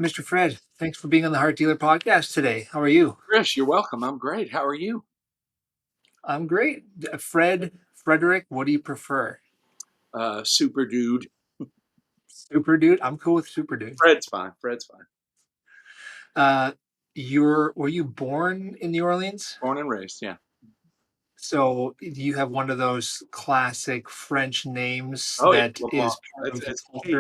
Mr. Fred, thanks for being on the Heart Dealer podcast today. How are you? Chris, you're welcome. I'm great. How are you? I'm great. Frederick, what do you prefer? Super dude. Super dude? I'm cool with super dude. Fred's fine. Fred's fine. Uh, were you born in New Orleans? Born and raised. Yeah. So do you have one of those classic French names Oh yeah, that LeBlanc. is part It's of the it's culture?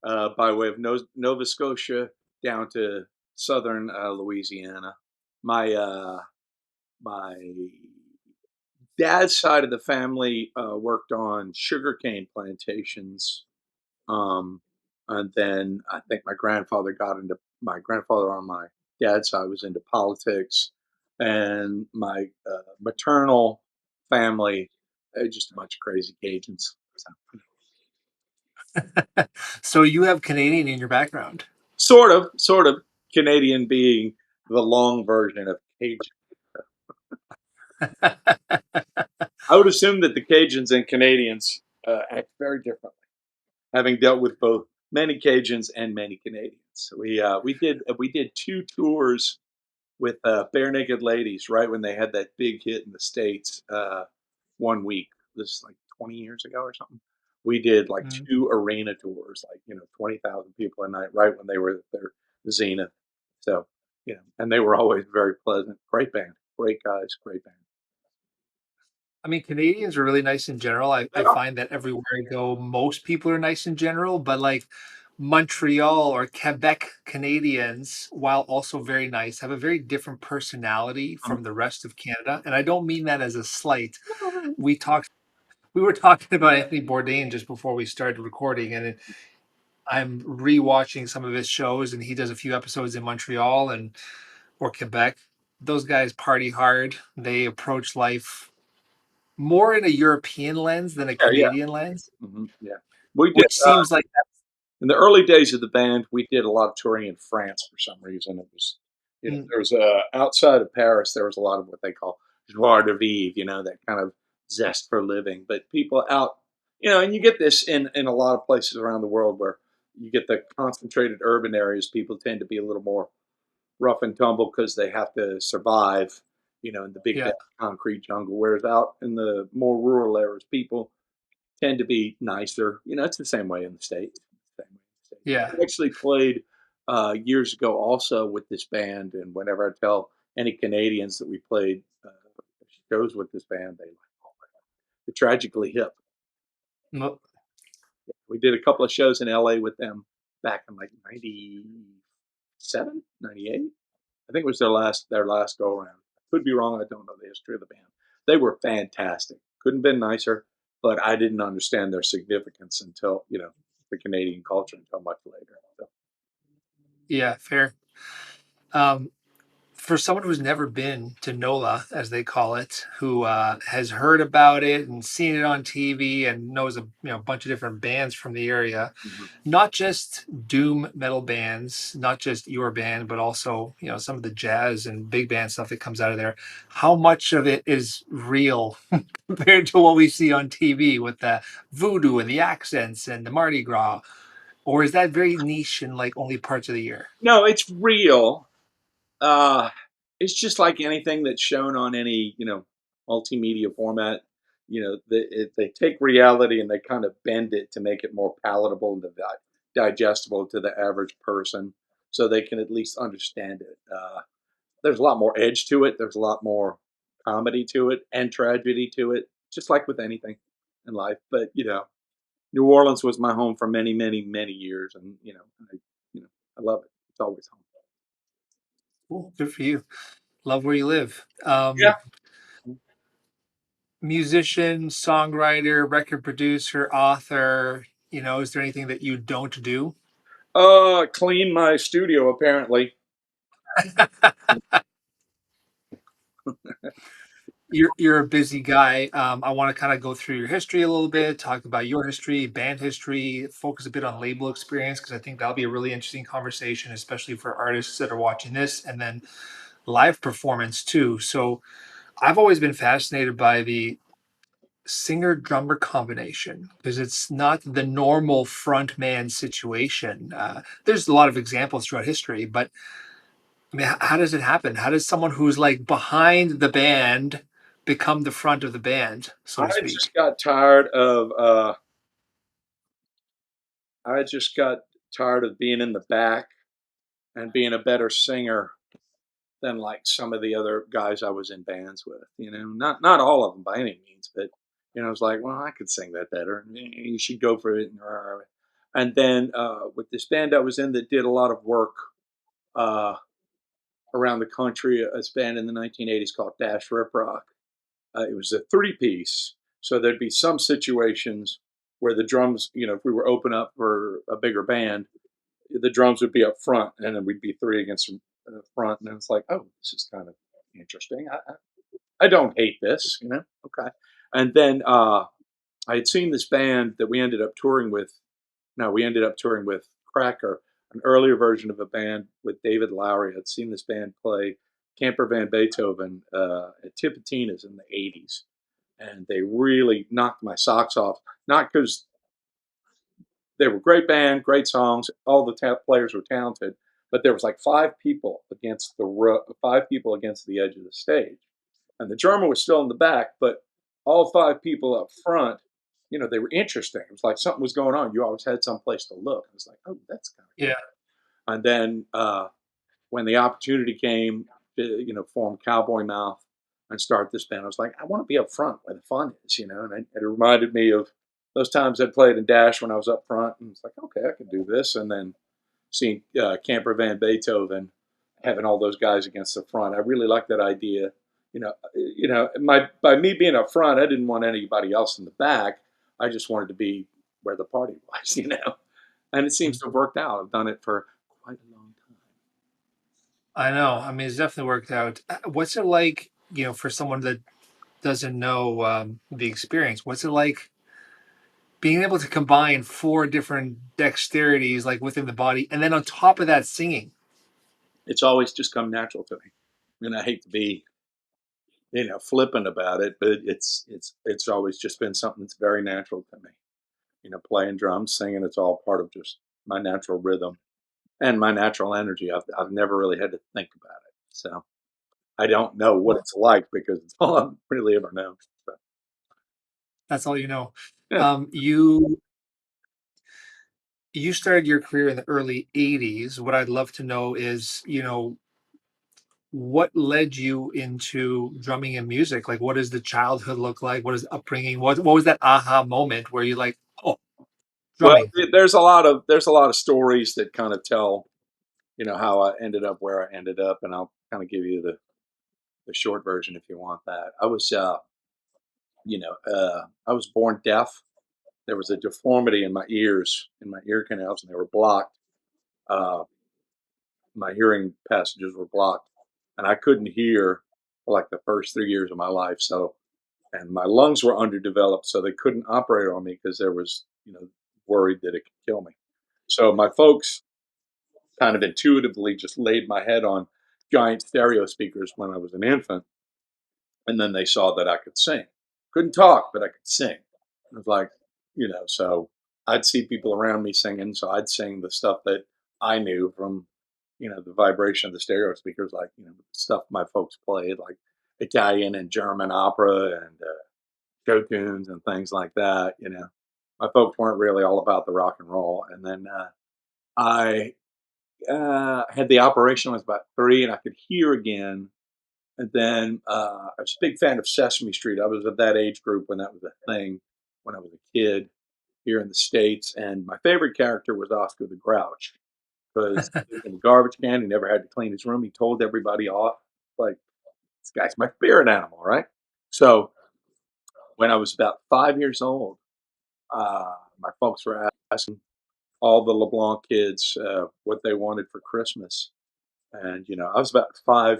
Cajun. By way of Nova Scotia down to southern Louisiana. My dad's side of the family worked on sugarcane plantations. Um, and then I think my grandfather on my dad's side was into politics, and my maternal family, just a bunch of crazy Cajuns. So, So you have Canadian in your background. sort of Canadian being the long version of Cajun. I would assume that the Cajuns and Canadians act very differently, having dealt with both many Cajuns and many Canadians. We did two tours with Bare Naked Ladies right when they had that big hit in the states. One week, this is like 20 years ago or something. We did like Mm. two arena tours, like 20,000 people a night, right when they were at their zenith. So and they were always very pleasant. Great band, great guys, great band. I mean, Canadians are really nice in general. I They are. find that everywhere I go, most people are nice in general, but like Montreal or Quebec Canadians, while also very nice, have a very different personality from the rest of Canada. And I don't mean that as a slight. We talked, we were talking about Anthony Bourdain just before we started recording, and I'm rewatching some of his shows, and he does a few episodes in Montreal and or Quebec. Those guys party hard. They approach life more in a European lens than a Yeah, yeah, Canadian lens, yeah. We did. which seems like In the early days of the band, we did a lot of touring in France for some reason. It was, mm, there was outside of Paris, there was a lot of what they call joie de vivre, that kind of zest for living. But people out, and you get this in a lot of places around the world where you get the concentrated urban areas. People tend to be a little more rough and tumble because they have to survive, in the big yeah, dense concrete jungle. Whereas out in the more rural areas, people tend to be nicer. It's the same way in the States. Same way in the States. yeah. I actually played years ago also with this band, and whenever I tell any Canadians that we played shows with this band, they like, oh my God, they're tragically hip. No, We did a couple of shows in LA with them back in like 97, 98. I think it was their last go around. Could be wrong. I don't know the history of the band. They were fantastic. Couldn't have been nicer, but I didn't understand their significance until the Canadian culture until much later. So, yeah, fair. Um, for someone who's never been to NOLA, as they call it, who has heard about it and seen it on TV and knows a bunch of different bands from the area, mhm. not just doom metal bands, not just your band, but also some of the jazz and big band stuff that comes out of there. How much of it is real compared to what we see on TV with the voodoo and the accents and the Mardi Gras? Or is that very niche and like only parts of the year? No, it's real. Uh, it's just like anything that's shown on any multimedia format. They take reality and they kind of bend it to make it more palatable and digestible to the average person, so they can at least understand it. There's a lot more edge to it. There's a lot more comedy to it and tragedy to it, just like with anything in life. But New Orleans was my home for many, many, many years, and you know, I love it. It's always home. Cool. Good for you. Love where you live. Yeah. Musician, songwriter, record producer, author. Is there anything that you don't do? Clean my studio apparently. You're a busy guy. I want to kind of go through your history a little bit, talk about your history, band history, focus a bit on label experience because I think that'll be a really interesting conversation, especially for artists that are watching this, and then live performance too. So I've always been fascinated by the singer drummer combination because it's not the normal front man situation. There's a lot of examples throughout history, but I mean, how does it happen? How does someone who's like behind the band become the front of the band, so I to speak? just got tired of I just got tired of being in the back and being a better singer than like some of the other guys I was in bands with. Not all of them by any means, but I was like, well, I could sing that better. You should go for it. And then with this band I was in that did a lot of work uh, around the country, this band in the 1980s called Dash Rip Rock. It was a three-piece, so there'd be some situations where the drums, if we were open up for a bigger band, the drums would be up front, and then we'd be three against the front, and it's like, oh, this is kind of interesting. I don't hate this, Okay, and then I had seen this band that we ended up touring with. No, we ended up touring with Cracker, an earlier version of a band with David Lowery. I'd seen this band play Camper Van Beethoven at Tipitina's in the '80s, and they really knocked my socks off. Not because they were a great band, great songs, all the players were talented, but there was like five people against the edge of the stage, and the drummer was still in the back, but all five people up front, they were interesting. It was like something was going on. You always had some place to look. It was like, oh, that's kind of Yeah. cool. And then when the opportunity came to form Cowboy Mouth and start this band, I was like, I want to be up front where the fun is, and it reminded me of those times I'd played in Dash when I was up front, and it's like, okay, I can do this. And then seeing Camper Van Beethoven, having all those guys against the front, I really like that idea. My by me being up front, I didn't want anybody else in the back. I just wanted to be where the party was, and it seems to have worked out. I've done it for quite a long time. I know. I mean, it's definitely worked out. What's it like, for someone that doesn't know the experience? What's it like being able to combine four different dexterities, like within the body, and then on top of that, singing? It's always just come natural to me. And I hate to be, flippant about it, but it's always just been something that's very natural to me. Playing drums, singing, it's all part of just my natural rhythm and my natural energy. I've never really had to think about it. So I don't know what Well, it's like because it's all I've really ever known. But that's all you know. yeah. You started your career in the early '80s. What I'd love to know is, what led you into drumming and music? Like, what does the childhood look like? What is the upbringing? What was that aha moment where you're like, oh, Well, drumming? there's a lot of stories that kind of tell, how I ended up where I ended up, and I'll kind of give you the short version if you want that. I was born deaf. There was a deformity in my ears, in my ear canals, and they were blocked. Uh, my hearing passages were blocked, and I couldn't hear for like the first 3 years of my life. So, and my lungs were underdeveloped, so they couldn't operate on me because there was, worried that it could kill me. So my folks kind of intuitively just laid my head on giant stereo speakers when I was an infant, and then they saw that I could sing. Couldn't talk, but I could sing. It was like, so I'd see people around me singing, so I'd sing the stuff that I knew from, the vibration of the stereo speakers, like, stuff my folks played, like Italian and German opera and show tunes and things like that. My folks weren't really all about the rock and roll. And then I had the operation when I was about 3 and I could hear again. And then I was a big fan of Sesame Street. I was of that age group when that was a thing when I was a kid here in the States. And my favorite character was Oscar the Grouch because he was in a garbage can. He never had to clean his room. He told everybody off. Like, this guy's my spirit animal, right? So when I was about 5 years old, my folks were asking all the LeBlanc kids what they wanted for Christmas. And, I was about 5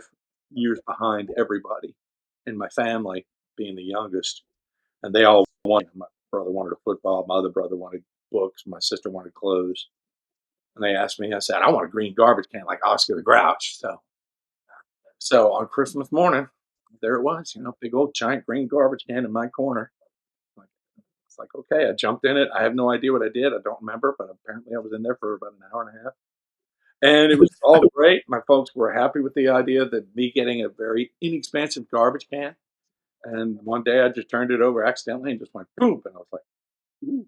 years behind everybody in my family, being the youngest. And they all wanted, my brother wanted a football, my other brother wanted books, my sister wanted clothes. And they asked me, I said, I want a green garbage can like Oscar the Grouch. So on Christmas morning, there it was, big old giant green garbage can in my corner. It's like, okay, I jumped in it. I have no idea what I did. I don't remember, but apparently I was in there for about an hour and a half. And it was all great. My folks were happy with the idea that me getting a very inexpensive garbage can. And one day I just turned it over accidentally and just went boom. And I was like, ooh,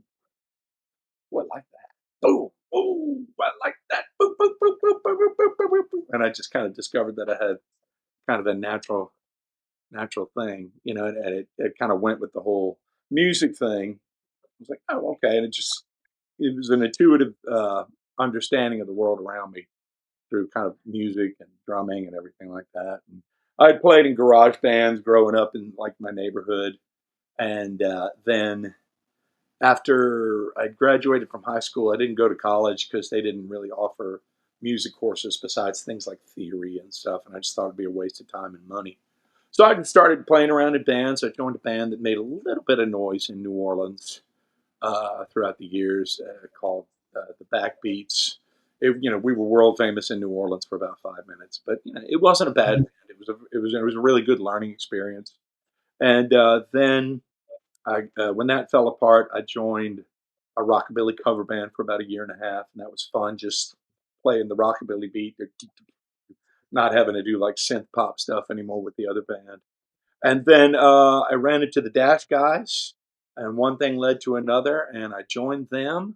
what like that? Boom. Ooh, I like that. Boom, boom, boom, boom, boom, boom, boom, boom, boom, boom. And I just kind of discovered that I had kind of a natural thing, and it kind of went with the whole music thing. I was like, oh, okay. And it was an intuitive understanding of the world around me through kind of music and drumming and everything like that. And I had played in garage bands growing up in like my neighborhood, and then after I graduated from high school, I didn't go to college because they didn't really offer music courses besides things like theory and stuff, and I just thought it'd be a waste of time and money. So I started playing around in bands. I joined a band that made a little bit of noise in New Orleans throughout the years called the Backbeats. We were world famous in New Orleans for about 5 minutes, but it wasn't a bad band. It was a really good learning experience. And then when that fell apart, I joined a rockabilly cover band for about a year and a half, and that was fun. Just playing the rockabilly beat, not having to do like synth pop stuff anymore with the other band. And then I ran into the Dash Guys, and one thing led to another, and I joined them,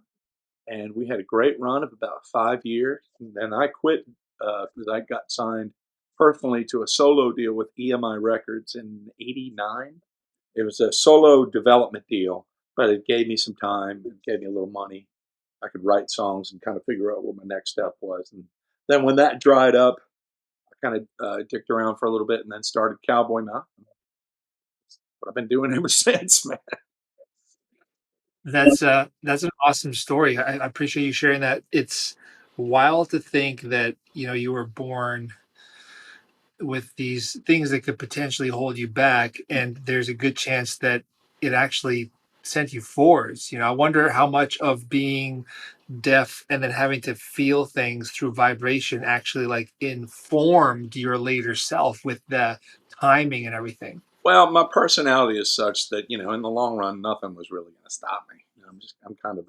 and we had a great run of about 5 years. And then I quit because I got signed personally to a solo deal with EMI Records in '89. It was a solo development deal, but it gave me some time. It gave me a little money. I could write songs and kind of figure out what my next step was. And then when that dried up, I kind of dicked around for a little bit and then started Cowboy Mouth. What I've been doing ever since, man. That's an awesome story. I appreciate you sharing that. It's wild to think that, you were born with these things that could potentially hold you back, and there's a good chance that it actually sent you forwards. I wonder how much of being deaf and then having to feel things through vibration actually like informed your later self with the timing and everything. Well, my personality is such that in the long run, nothing was really going to stop me. I'm kind of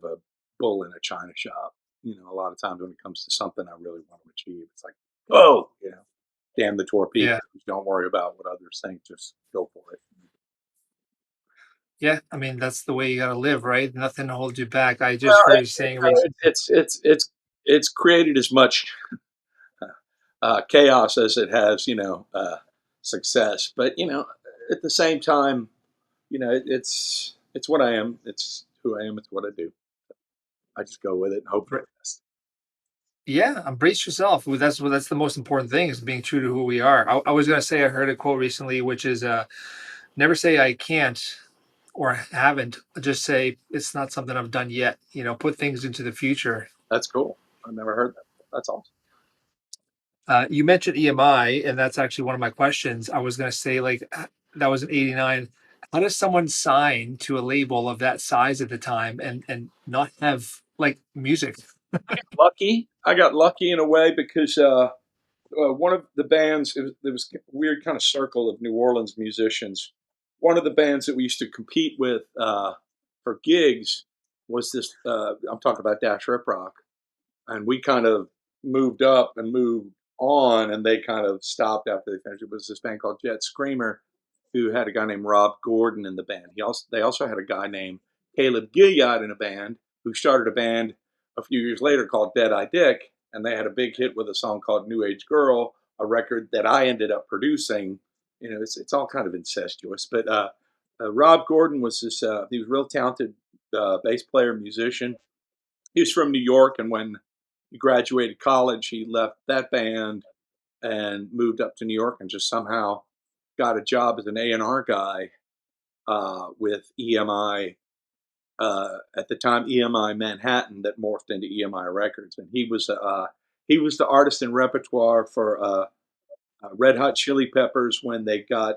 a bull in a china shop. A lot of times when it comes to something I really want to achieve, it's like, oh, damn the torpedoes. Yeah. Don't worry about what others think. Just go for it. Yeah, I mean, that's the way you gotta live, right? Nothing holds you back. I just Well, heard you saying recently. it's created as much chaos as it has, success. But at the same time, it's what I am. It's who I am. It's what I do. I just go with it and hope for Br- the best. Yeah, embrace yourself. Well, that's the most important thing is being true to who we are. I was gonna say I heard a quote recently, which is never say I can't or haven't. Just say it's not something I've done yet. Put things into the future. That's cool. I've never heard that. That's awesome. You mentioned EMI, and that's actually one of my questions. I was going to say, like, that was in '89. How does someone sign to a label of that size at the time and not have like music? Lucky. I got lucky in a way because one of the bands, there was a weird kind of circle of New Orleans musicians. One of the bands that we used to compete with for gigs was this. I'm talking about Dash Rip Rock, and we kind of moved up and moved on, and they kind of stopped after they finished. It was this band called Jet Screamer, who had a guy named Rob Gordon in the band. They also had a guy named Caleb Gilliard in a band, who started a band a few years later called Dead Eye Dick, and they had a big hit with a song called New Age Girl, a record that I ended up producing. It's all kind of incestuous, but Rob Gordon was he was a real talented bass player, musician. He was from New York, and when he graduated college, he left that band and moved up to New York and just somehow got a job as an A&R guy with EMI. At the time, EMI Manhattan that morphed into EMI Records, and he was the artist in repertoire for Red Hot Chili Peppers when they got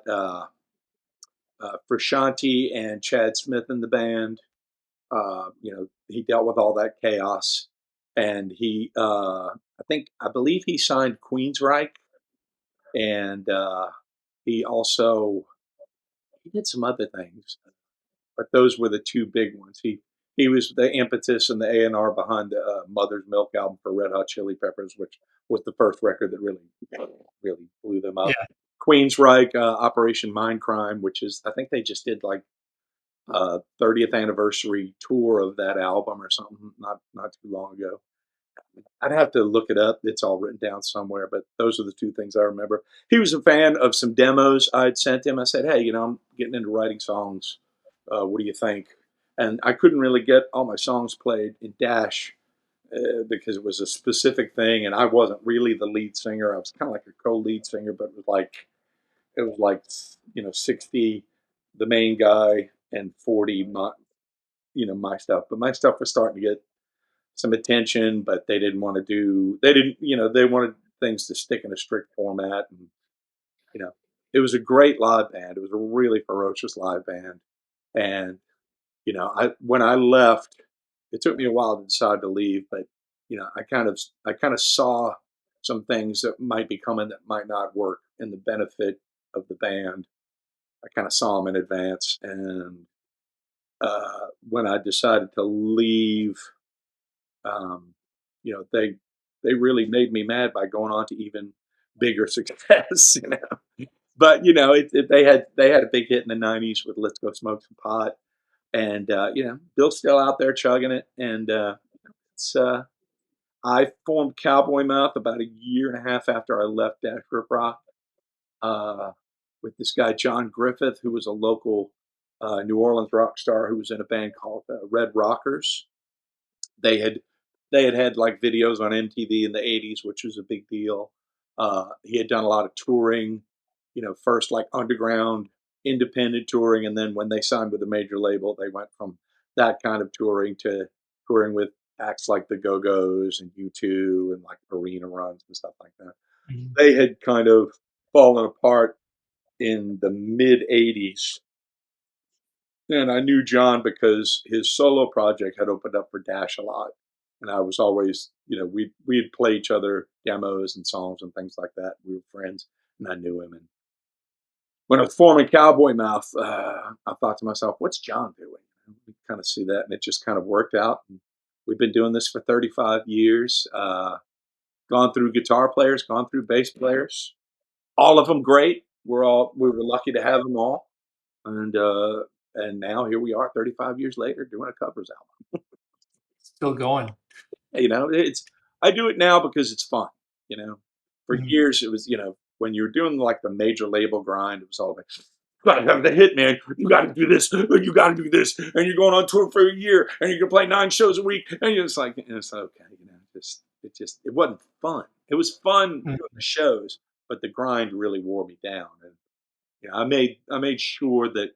Frusciante and Chad Smith in the band. He dealt with all that chaos, and I believe he signed Queensryche, and he did some other things. but those were the two big ones. He was the impetus and the A&R behind the Mother's Milk album for Red Hot Chili Peppers, which was the first record that really blew them up. Yeah. Queensryche, Operation Mindcrime, which is I think they just did like 30th anniversary tour of that album or something not too long ago. I'd have to look it up. It's all written down somewhere, but those are the two things I remember. He was a fan of some demos I'd sent him. I said, "Hey, I'm getting into writing songs. What do you think?" And I couldn't really get all my songs played in Dash because it was a specific thing, and I wasn't really the lead singer. I was kind of like a co-lead singer, but it was like 60 the main guy and 40 my stuff. But my stuff was starting to get some attention, but they didn't want to do. They didn't, they wanted things to stick in a strict format, and you know, it was a great live band. It was a really ferocious live band, and I when I left, it took me a while to decide to leave, but I kind of saw some things that might be coming that might not work in the benefit of the band. I kind of saw them in advance, and when I decided to leave, um, they really made me mad by going on to even bigger success. But they had a big hit in the '90s with "Let's Go Smoke Some Pot," and Bill's still out there chugging it, and it's. I formed Cowboy Mouth about a year and a half after I left Dash Rip Rock uh, with this guy John Griffith, who was a local New Orleans rock star who was in a band called Red Rockers. They had like videos on MTV in the '80s, which was a big deal. He had done a lot of touring, first like underground independent touring, and then when they signed with a major label, they went from that kind of touring to touring with acts like the Go Go's and U2 and like arena runs and stuff like that. Mhm. They had kind of fallen apart in the mid '80s, and I knew John because his solo project had opened up for Dash a lot. And I was always, we'd play each other demos and songs and things like that. We were friends, and I knew him. And when I was forming Cowboy Mouth, I thought to myself, "What's John doing?" We kind of see that, and it just kind of worked out. And we've been doing this for 35 years. Gone through guitar players, gone through bass players, all of them great. We were lucky to have them all, and now here we are, 35 years later, doing a covers album. Still going. It's I do it now because it's fun. You know, for Mhm. years it was when you're doing like the major label grind, it was all like, "You gotta have the hit, man. You gotta do this, and you gotta do this, and you're going on tour for a year, and you're gonna play 9 shows a week." And you're just like, it's okay, it wasn't fun. It was fun doing the Mhm. shows, but the grind really wore me down. And I made sure that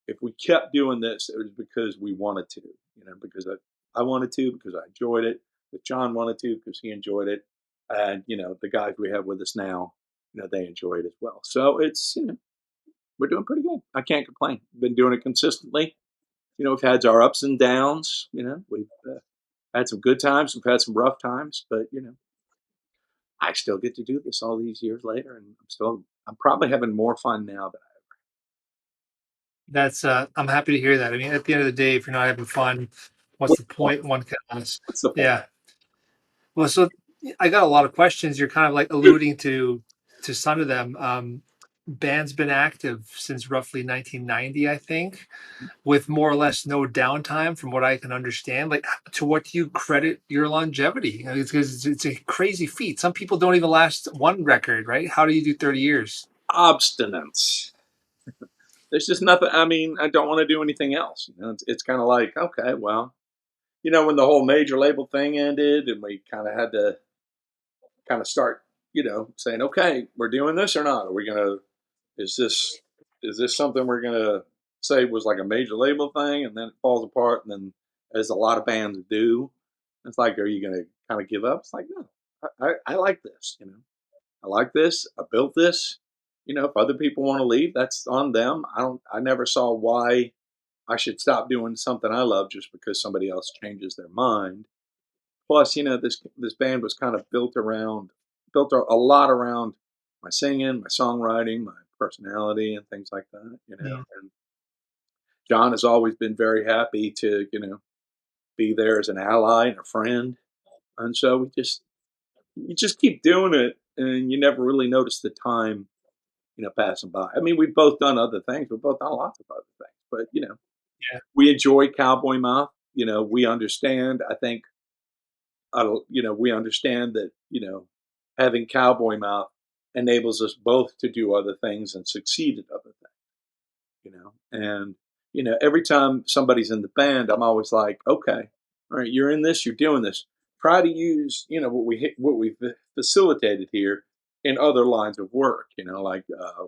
if we kept doing this, it was because we wanted to, because I wanted to, because I enjoyed it, but John wanted to because he enjoyed it. And, the guys we have with us now, they enjoy it as well. So we're doing pretty good. I can't complain. Been doing it consistently. We've had our ups and downs. We've had some good times. We've had some rough times, but, I still get to do this all these years later. And I'm probably having more fun now. I'm happy to hear that. I mean, at the end of the day, if you're not having fun, what's What's the the point? point? One can ask. What's the point? Yeah. Well, so I got a lot of questions. You're kind of like alluding to some of them. Band's been active since roughly 1990, I think, with more or less no downtime, from what I can understand. Like, to what do you credit your longevity? It's because it's a crazy feat. Some people don't even last one record, right? How do you do 30 years? Obstinance. There's just nothing. I mean, I don't want to do anything else. It's kind of like, okay, well, when the whole major label thing ended, and we kind of had to kind of start, saying, okay, we're doing this or not? Are we gonna? Is this something we're gonna say was like a major label thing, and then it falls apart, and then as a lot of bands do, it's like, are you gonna kind of give up? It's like, no, I like this. I like this. I built this. If other people want to leave, that's on them. I never saw why I should stop doing something I love just because somebody else changes their mind. Plus, this band was kind of built a lot around my singing, my songwriting, my personality, and things like that. Mm. And John has always been very happy to, be there as an ally and a friend, and so you just keep doing it, and you never really notice the time, passing by. I mean, we've both done other things. We've both done lots of other things, but, Yeah. we enjoy Cowboy Mouth. We understand, I think, we understand that, having Cowboy Mouth enables us both to do other things and succeed at other things. And every time somebody's in the band, I'm always like, okay, all right, you're in this, you're doing this. Try to use what we facilitated here in other lines of work. Like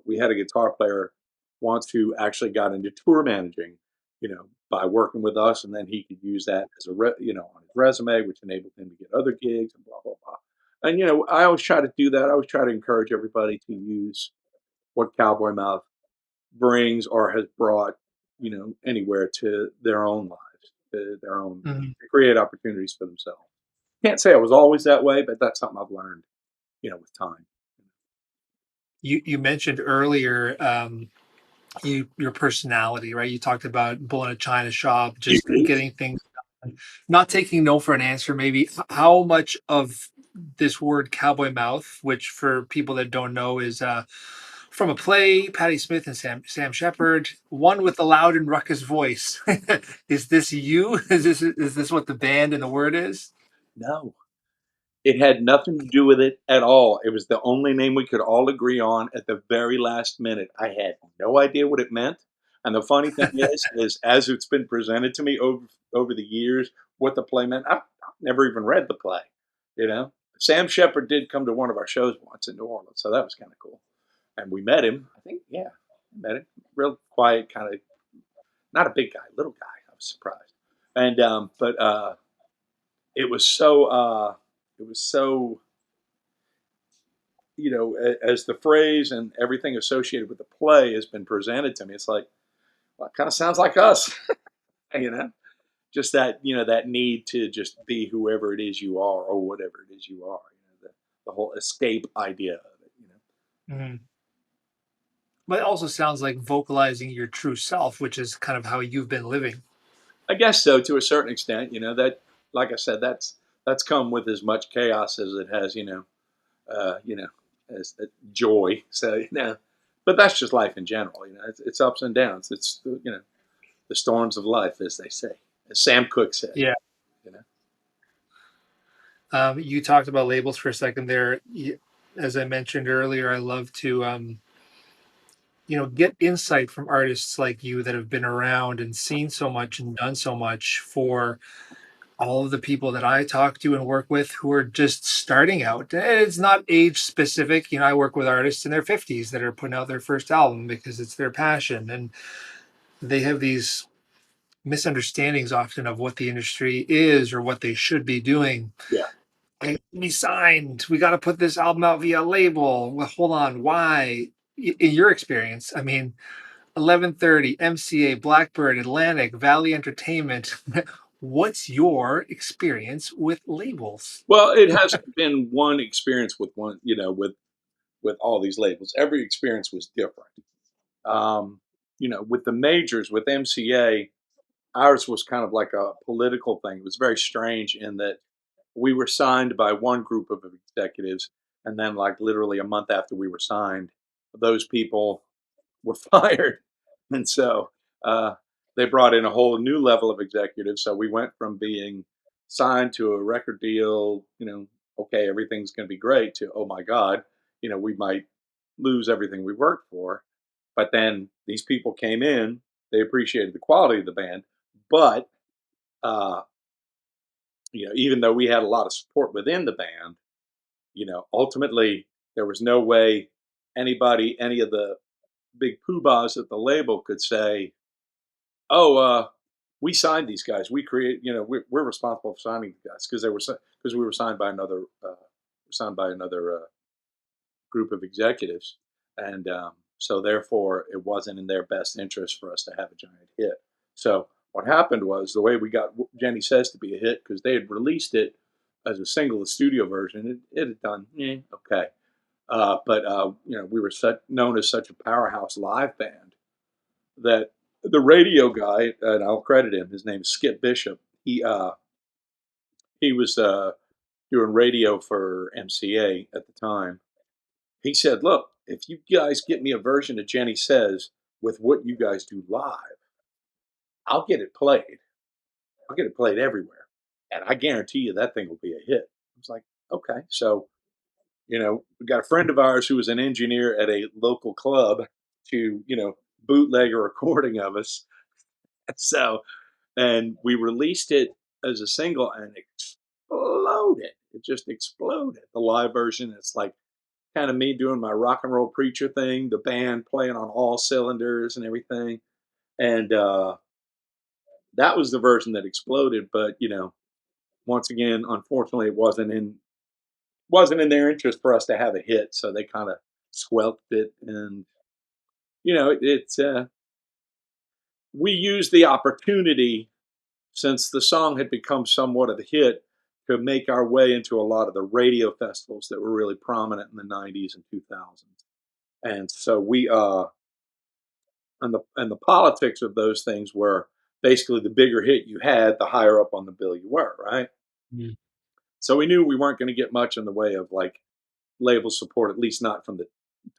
we had a guitar player once who actually got into tour managing, by working with us, and then he could use that as on his resume, which enabled him to get other gigs and blah blah blah. And I always try to do that. I always try to encourage everybody to use what Cowboy Mouth brings or has brought, anywhere to their own lives, to their own, Mhm. to create opportunities for themselves. Can't say I was always that way, but that's something I've learned, with time. You mentioned earlier, your personality, right? You talked about pulling a china shop, just getting things done, not taking no for an answer. Maybe how much of this word "cowboy mouth," which for people that don't know is from a play, Patti Smith and Sam Shepard, one with the loud and ruckus voice. Is this you? Is this what the band and the word is? No, it had nothing to do with it at all. It was the only name we could all agree on at the very last minute. I had no idea what it meant. And the funny thing is as it's been presented to me over the years, what the play meant, I've never even read the play. You know, Sam Shepard did come to one of our shows once in New Orleans, so that was kind of cool. And we met him. I think, yeah, met him. Real quiet, kind of not a big guy, little guy. I was surprised. And but it was so it was so as the phrase and everything associated with the play has been presented to me, it's like, well, it kind of sounds like us, you know, just that, that need to just be whoever it is you are or whatever it is you are, the whole escape idea of it. Mhm. But it also sounds like vocalizing your true self, which is kind of how you've been living. I guess so, to a certain extent, that, like I said, that's come with as much chaos as it has, uh, you know, as joy. So, but that's just life in general. It's ups and downs. It's the storms of life, as they say, as Sam Cooke said. Yeah. You know, You talked about labels for a second there. As I mentioned earlier, I love to get insight from artists like you that have been around and seen so much and done so much for all of the people that I talk to and work with who are just starting out. And it's not age specific. I work with artists in their 50s that are putting out their first album because it's their passion. And they have these misunderstandings often of what the industry is or what they should be doing. yeah. Hey, we signed. We got to put this album out via label. Well, hold on. Why? In your experience, I mean, 1130, MCA, Blackbird, Atlantic, Valley Entertainment. What's your experience with labels? Well, it hasn't been one experience with one, with all these labels. Every experience was different. With the majors, with MCA, ours was kind of like a political thing. It was very strange in that we were signed by one group of executives, and then, like, literally a month after we were signed, those people were fired. And so they brought in a whole new level of executives. So we went from being signed to a record deal, okay, everything's going to be great, to, oh my God, we might lose everything we worked for. But then these people came in, they appreciated the quality of the band. But, uh, even though we had a lot of support within the band, ultimately there was no way any of the big poobahs at the label could say, "Oh, we signed these guys. We create, we're responsible for signing these guys because because we were signed by another group of executives, and so therefore it wasn't in their best interest for us to have a giant hit." So what happened was the way we got Jenny Says to be a hit because they had released it as a single, the studio version. It had done okay, but we were known as such a powerhouse live band that the radio guy, and I'll credit him. His name's Skip Bishop. He was doing radio for MCA at the time. He said, "Look, if you guys get me a version of Jenny Says with what you guys do live, I'll get it played. I'll get it played everywhere, and I guarantee you that thing will be a hit." I was like, "Okay." So we got a friend of ours who was an engineer at a local club to bootleg a recording of us. So and we released it as a single, and it exploded. It just exploded. The live version, it's like kind of me doing my rock and roll preacher thing, the band playing on all cylinders and everything. And that was the version that exploded. But once again, unfortunately, it wasn't in their interest for us to have a hit, so they kind of squelched it. And it's we used the opportunity, since the song had become somewhat of a hit, to make our way into a lot of the radio festivals that were really prominent in the 90s and 2000s. And so we and the politics of those things were basically the bigger hit you had, the higher up on the bill you were, right? Mm. So we knew we weren't going to get much in the way of like label support, at least not from the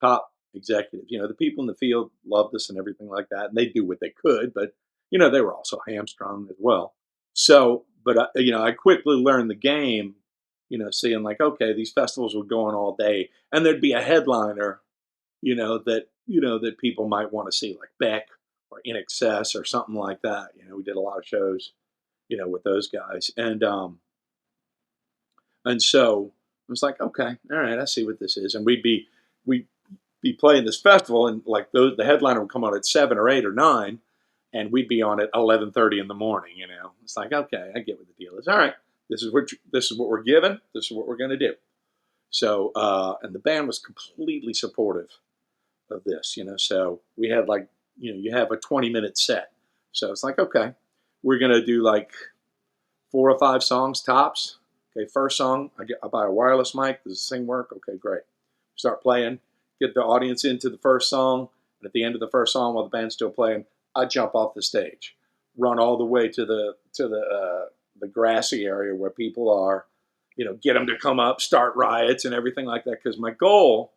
top executives. The people in the field loved us and everything like that, and they do what they could, but they were also hamstrung as well. So, but I quickly learned the game. Seeing like, okay, these festivals would go on all day, and there'd be a headliner, that people might want to see, like Beck or In Excess or something like that. We did a lot of shows, with those guys, and so I was like, okay, all right, I see what this is. And we'd be playing this festival, and like the headliner would come on at 7 or 8 or 9, and we'd be on at 11:30 in the morning. It's like, okay, I get what the deal is. All right, this is what we're given. This is what we're going to do. So, and the band was completely supportive of this. So we had like, you have a 20-minute set. So it's like, okay, we're going to do like 4 or 5 songs tops. Okay, first song, I buy a wireless mic. Does this thing work? Okay, great. Start playing, get the audience into the first song, and at the end of the first song, while the band's still playing, I jump off the stage, run all the way to the grassy area where people are, get them to come up, start riots and everything like that. Because my goal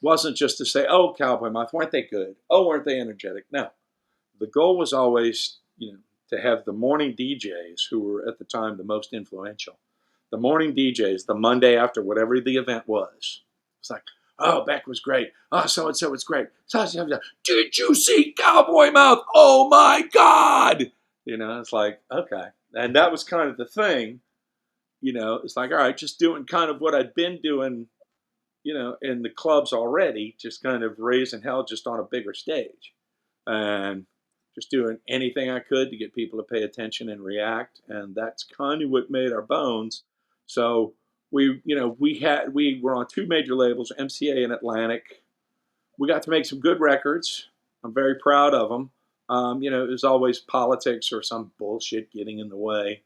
wasn't just to say, "Oh, Cowboy Mouth, weren't they good? Oh, weren't they energetic?" No, the goal was always, to have the morning DJs, who were at the time the most influential, the morning DJs, the Monday after whatever the event was. It's like, oh, Beck was great. Oh, so and so was great. Did you see Cowboy Mouth? Oh my God! It's like, okay. And that was kind of the thing. It's like, all right, just doing kind of what I'd been doing, in the clubs already, just kind of raising hell just on a bigger stage. And just doing anything I could to get people to pay attention and react. And that's kind of what made our bones. So we were on 2 major labels, MCA and Atlantic. We got to make some good records. I'm very proud of them. There's always politics or some bullshit getting in the way.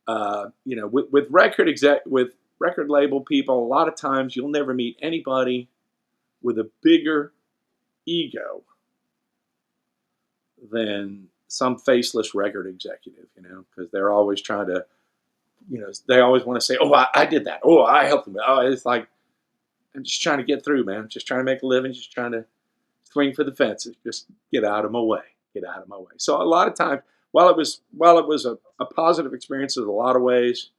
With record label people, a lot of times you'll never meet anybody with a bigger ego than some faceless record executive, because they're always trying to, they always want to say, "Oh, I did that. Oh, I helped them." Oh, it's like, I'm just trying to get through, man. I'm just trying to make a living. Just trying to swing for the fences. Just get out of my way. Get out of my way. So a lot of times, while it was a positive experience in a lot of ways,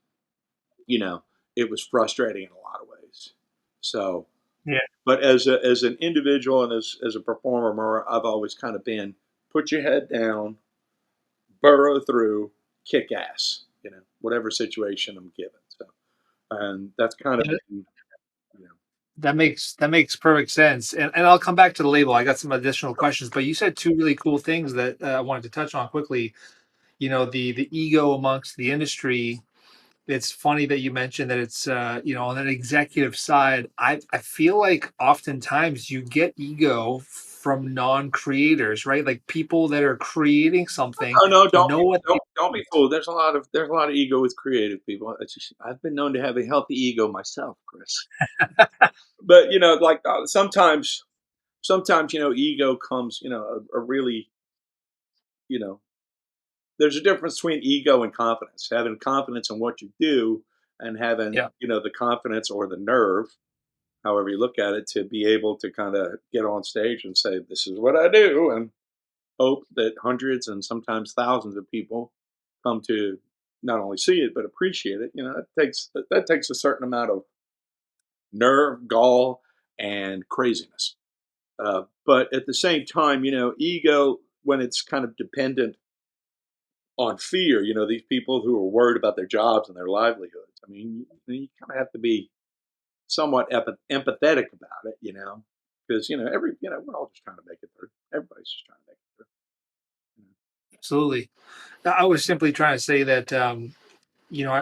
you know, it was frustrating in a lot of ways. So, Yeah. but as an individual and as a performer, I've always kind of been put your head down, burrow through, kick ass, whatever situation I'm given. So, and that's kind of Yeah, been, you know, that makes perfect sense. And I'll come back to the label. I got some additional questions, but you said two really cool things that I wanted to touch on quickly. The ego amongst the industry. It's funny that you mentioned that it's on an executive side. I feel like oftentimes you get ego from non-creators, right? Like people that are creating something oh no, know what they don't be want. fooled. There's a lot of ego with creative people. I've been known to have a healthy ego myself, Chris. But like sometimes ego comes, a really you know, there's a difference between ego and confidence. Having confidence in what you do and having, Yeah. the confidence or the nerve, however you look at it, to be able to kind of get on stage and say, "This is what I do," and hope that hundreds and sometimes thousands of people come to not only see it but appreciate it. That takes a certain amount of nerve, gall, and craziness. But at the same time, ego, when it's kind of dependent on fear, these people who are worried about their jobs and their livelihoods. I mean, you kind of have to be somewhat empathetic about it, because we're all just trying to make it through. Everybody's just trying to make it through. You know? Absolutely. I was simply trying to say that,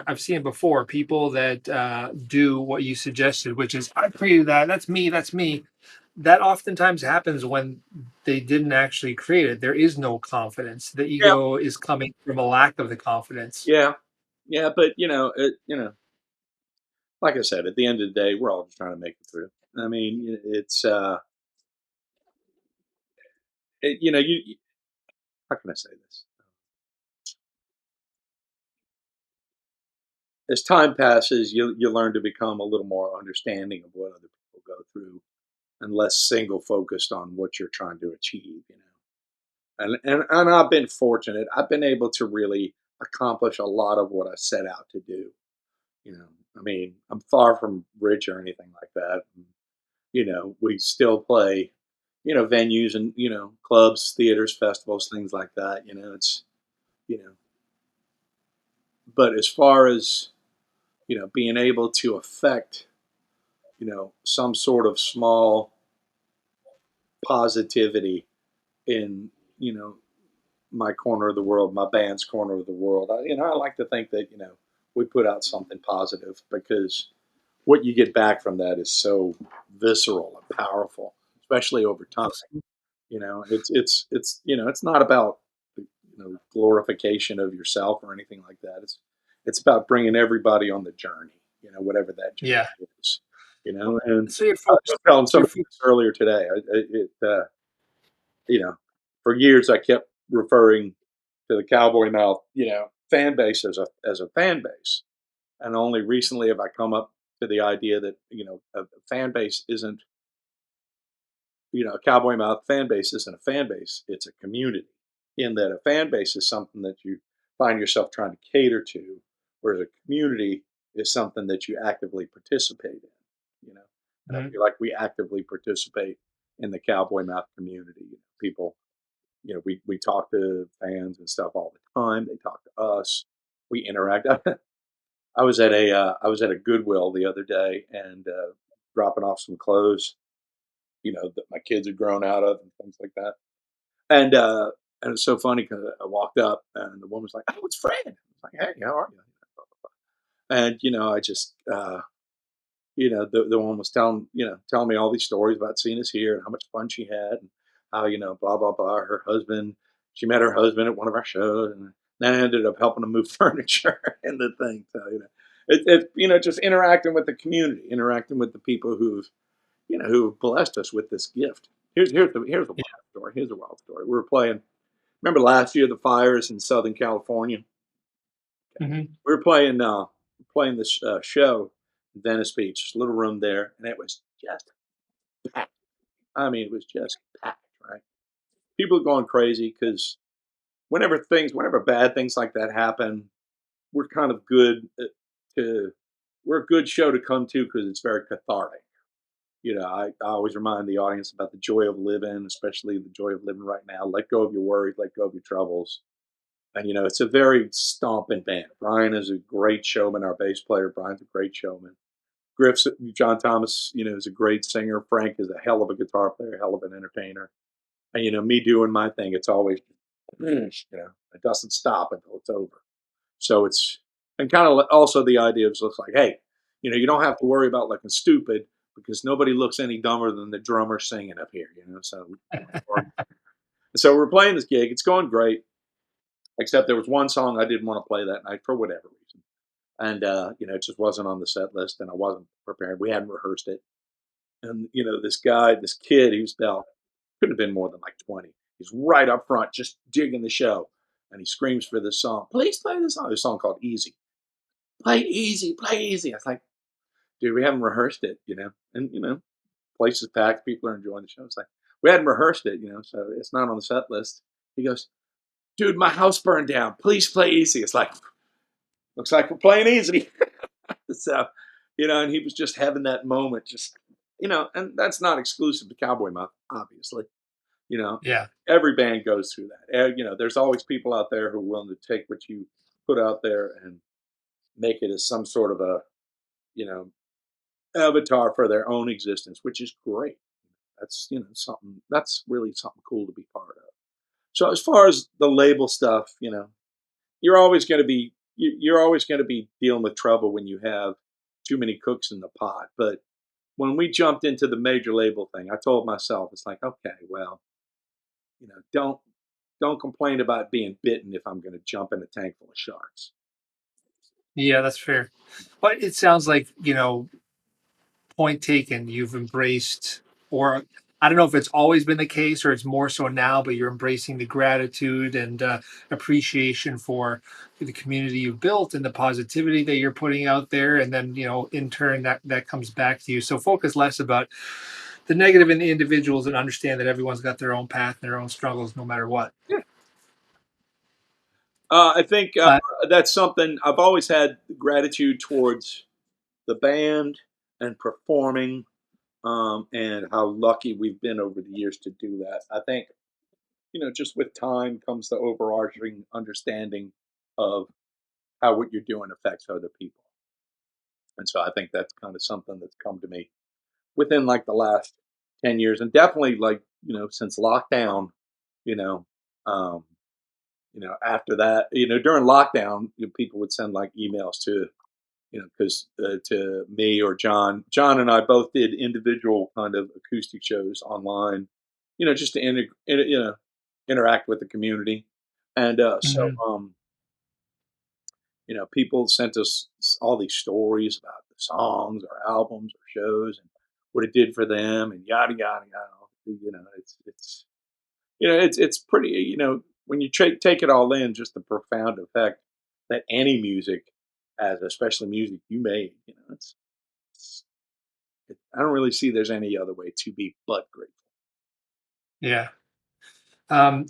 I've seen it before. People that do what you suggested, which is, I created that. That's me. That's me. That oftentimes happens when they didn't actually create it. There is no confidence. The Yeah, ego is coming from a lack of the confidence. yeah, yeah. But like I said, at the end of the day, we're all just trying to make it through. I mean, it's how can I say this? As time passes, you learn to become a little more understanding of what other people go through, and less single focused on what you're trying to achieve. And I've been fortunate. I've been able to really accomplish a lot of what I set out to do. I mean, I'm far from rich or anything like that. We still play, venues and clubs, theaters, festivals, things like that. It's you know, but as far as being able to affect some sort of small positivity in my corner of the world, my band's corner of the world. I like to think that we put out something positive, because what you get back from that is so visceral and powerful, especially over time. It's not about glorification of yourself or anything like that. It's about bringing everybody on the journey, whatever that Yeah. journey is. And So you're I was focused. just telling You're somebody fo- this earlier today. You know, for years I kept referring to the Cowboy Mouth, fan base as a fan base, and only recently have I come up to the idea that a fan base isn't a Cowboy Mouth fan base isn't a fan base; it's a community. In that, a fan base is something that you find yourself trying to cater to, whereas a community is something that you actively participate in. And I Mhm. feel like we actively participate in the Cowboy Mouth community. People, we talk to fans and stuff all the time. They talk to us. We interact. I was at a Goodwill the other day, and dropping off some clothes, that my kids had grown out of and things like that. And it's so funny because I walked up and the woman was like, "Oh, it's Fred." I was like, "Hey, how are you?" And I just the one was telling me all these stories about seeing us here and how much fun she had, and how blah blah blah. Her husband, she met her husband at one of our shows, and then I ended up helping them move furniture and the thing. So just interacting with the community, interacting with the people who've blessed us with this gift. Here's a Yeah. wild story. Here's a wild story. We were playing. Remember last year the fires in Southern California? Mhm. We were playing this show in Venice Beach, just a little room there, and it was just packed. I mean, it was just packed, right? People are going crazy because whenever bad things like that happen, we're kind of good to, we're a good show to come to because it's very cathartic. I always remind the audience about the joy of living, especially the joy of living right now. Let go of your worries, let go of your troubles. And it's a very stomping band. Brian is a great showman. Our bass player, Brian's a great showman. John Thomas, is a great singer. Frank is a hell of a guitar player, hell of an entertainer. And me doing my thing, it's always, it doesn't stop until it's over. So it's, and kind of also the idea of looks like, hey, you don't have to worry about looking stupid, because nobody looks any dumber than the drummer singing up here. So we're playing this gig. It's going great, except there was one song I didn't want to play that night for whatever reason, and it just wasn't on the set list, and I wasn't prepared. We hadn't rehearsed it, and this kid, he was about, couldn't have been more than like 20. He's right up front, just digging the show, and he screams for this song. Please play this song. This song called "Easy." Play easy, play easy. I was like, dude, we haven't rehearsed it, and place is packed, people are enjoying the show. It's like we hadn't rehearsed it, so it's not on the set list. He goes, dude, my house burned down. Please play easy. It's like, looks like we're playing easy. So, and he was just having that moment, and that's not exclusive to Cowboy Mouth, obviously. You know, Yeah. every band goes through that. There's always people out there who are willing to take what you put out there and make it as some sort of a, you know, avatar for their own existence, which is great. That's, something that's really something cool to be part of. So as far as the label stuff, you're always going to be dealing with trouble when you have too many cooks in the pot. But when we jumped into the major label thing, I told myself, it's like, okay, well, don't complain about being bitten if I'm going to jump in a tank full of sharks. Yeah, that's fair. But it sounds like, point taken, you've embraced, or I don't know if it's always been the case or it's more so now, but you're embracing the gratitude and appreciation for the community you've built and the positivity that you're putting out there. And then, in turn, that comes back to you. So focus less about the negative in the individuals and understand that everyone's got their own path and their own struggles no matter what. Yeah. I think Uh, that's something I've always had gratitude towards the band and performing, and how lucky we've been over the years to do that. I think, just with time comes the overarching understanding of how what you're doing affects other people. And so I think that's kind of something that's come to me within like the last 10 years, and definitely like, since lockdown, you know, um, after that, during lockdown, people would send like emails to, because to me or John. John and I both did individual kind of acoustic shows online, just to interact with the community. And mhm. people sent us all these stories about the songs or albums or shows and what it did for them and yada yada yada. It's pretty. When you take it all in, just the profound effect that any music has, especially music you made. It's I don't really see there's any other way to be but grateful. Yeah.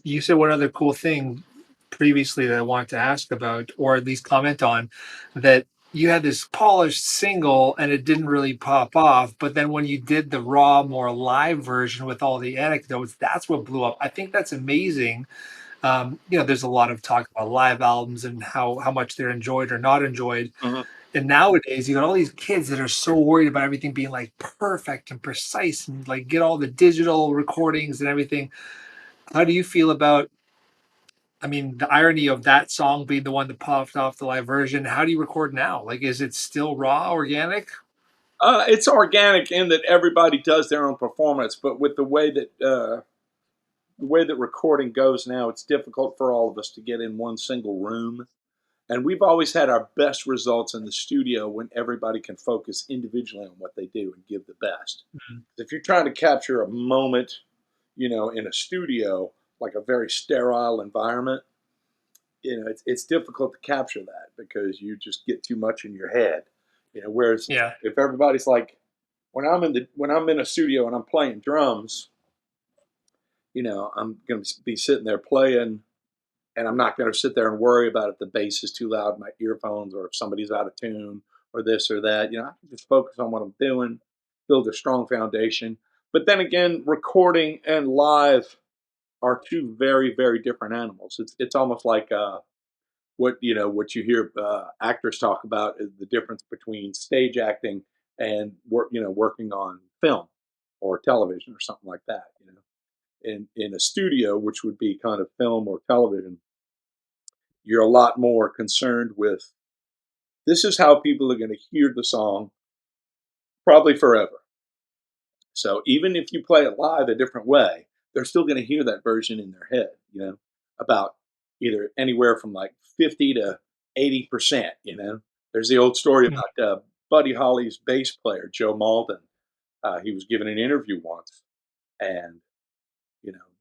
You said one other cool thing previously that I wanted to ask about, or at least comment on, that you had this polished single and it didn't really pop off. But then when you did the raw, more live version with all the anecdotes, that's what blew up. I think that's amazing. There's a lot of talk about live albums and how much they're enjoyed or not enjoyed. Mhm. And nowadays, you got all these kids that are so worried about everything being like perfect and precise and like get all the digital recordings and everything. How do you feel about, I mean, the irony of that song being the one that popped off the live version? How do you record now? Like, is it still raw, organic? It's organic in that everybody does their own performance, but with the way that recording goes now, it's difficult for all of us to get in one single room. And we've always had our best results in the studio when everybody can focus individually on what they do and give the best. Mhm. If you're trying to capture a moment, in a studio, like a very sterile environment, it's difficult to capture that because you just get too much in your head. Whereas Yeah. if everybody's like, when I'm in a studio and I'm playing drums, I'm going to be sitting there playing, and I'm not going to sit there and worry about if the bass is too loud in my earphones or if somebody's out of tune or this or that. I can just focus on what I'm doing, build a strong foundation. But then again, recording and live are two very, very different animals. It's almost like what you hear actors talk about is the difference between stage acting and working on film or television or something like that. In a studio, which would be kind of film or television, you're a lot more concerned with this is how people are going to hear the song probably forever. So even if you play it live a different way, they're still going to hear that version in their head, about either anywhere from like 50 to 80%. There's the old story Mm. about Buddy Holly's bass player, Joe Malden. He was given an interview once, and,